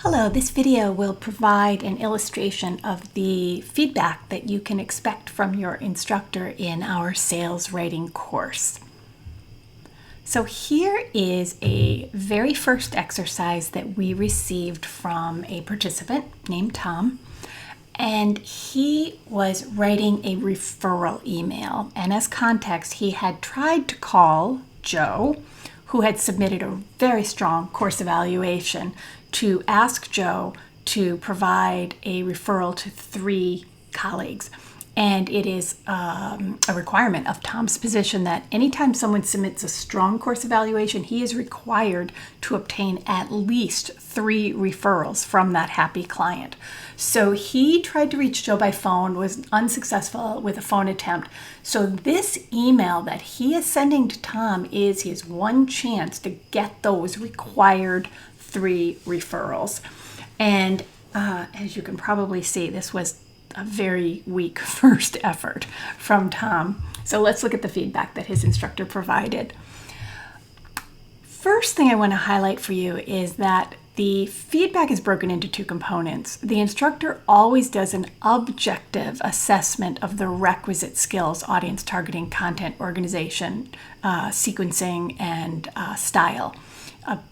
Hello, this video will provide an illustration of the feedback that you can expect from your instructor in our sales writing course. So here is a very first exercise that we received from a participant named Tom, and he was writing a referral email. And as context, he had tried to call Joe, who had submitted a very strong course evaluation, to ask Joe to provide a referral to 3 colleagues. And it is a requirement of Tom's position that anytime someone submits a strong course evaluation, he is required to obtain at least 3 referrals from that happy client. So he tried to reach Joe by phone, was unsuccessful with a phone attempt. So this email that he is sending to Tom is his one chance to get those required 3 referrals. And as you can probably see, this was a very weak first effort from Tom. So let's look at the feedback that his instructor provided. First thing I want to highlight for you is that the feedback is broken into 2 components. The instructor always does an objective assessment of the requisite skills: audience targeting, content organization, sequencing, and style.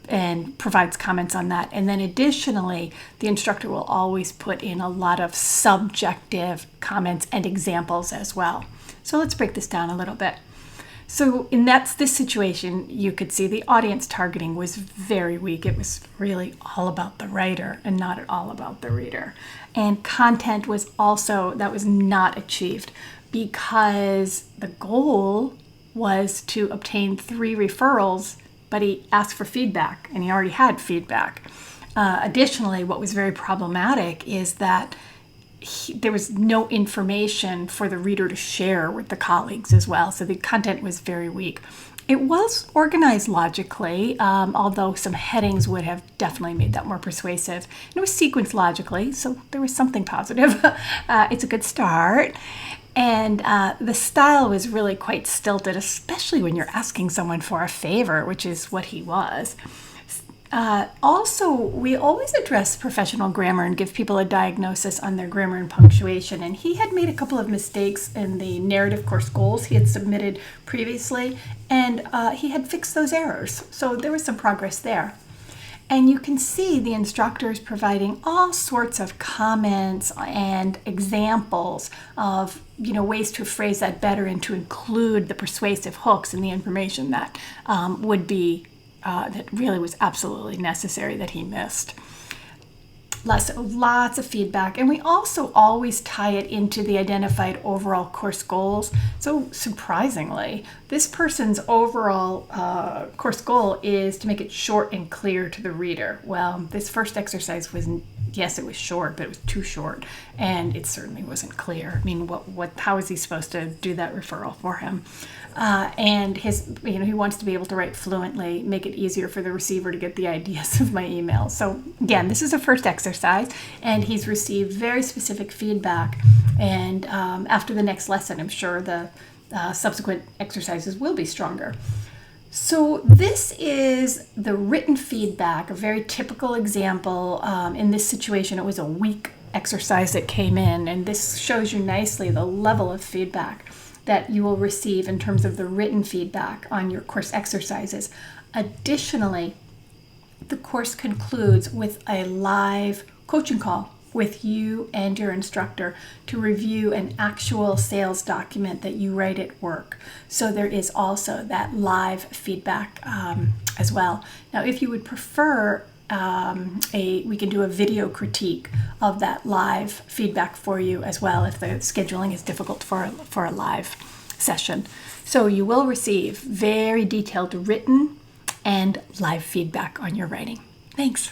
And provides comments on that. And then additionally, the instructor will always put in a lot of subjective comments and examples as well. So let's break this down a little bit. So in this situation, you could see the audience targeting was very weak. It was really all about the writer and not at all about the reader. And content was also, that was not achieved because the goal was to obtain 3 referrals, but he asked for feedback, and he already had feedback. Additionally, what was very problematic is that there was no information for the reader to share with the colleagues as well, so the content was very weak. It was organized logically, although some headings would have definitely made that more persuasive. And it was sequenced logically, so there was something positive. It's a good start. And the style was really quite stilted, especially when you're asking someone for a favor, which is what he was. Also, we always address professional grammar and give people a diagnosis on their grammar and punctuation. And he had made a couple of mistakes in the narrative course goals he had submitted previously, and he had fixed those errors. So there was some progress there. And you can see the instructor is providing all sorts of comments and examples of, ways to phrase that better and to include the persuasive hooks and the information that that really was absolutely necessary that he missed. Lots of feedback, and we also always tie it into the identified overall course goals. So surprisingly, this person's overall course goal is to make it short and clear to the reader. Well, this first exercise was, yes, it was short, but it was too short, and it certainly wasn't clear. I mean, how is he supposed to do that referral for him? And he wants to be able to write fluently, make it easier for the receiver to get the ideas of my email. So again, this is a first exercise, and he's received very specific feedback. And after the next lesson, I'm sure the subsequent exercises will be stronger. So this is the written feedback, a very typical example. In this situation, it was a weak exercise that came in, and this shows you nicely the level of feedback that you will receive in terms of the written feedback on your course exercises. Additionally, the course concludes with a live coaching call with you and your instructor to review an actual sales document that you write at work. So there is also that live feedback as well. Now, if you would prefer, we can do a video critique of that live feedback for you as well if the scheduling is difficult for a live session. So you will receive very detailed written and live feedback on your writing. Thanks.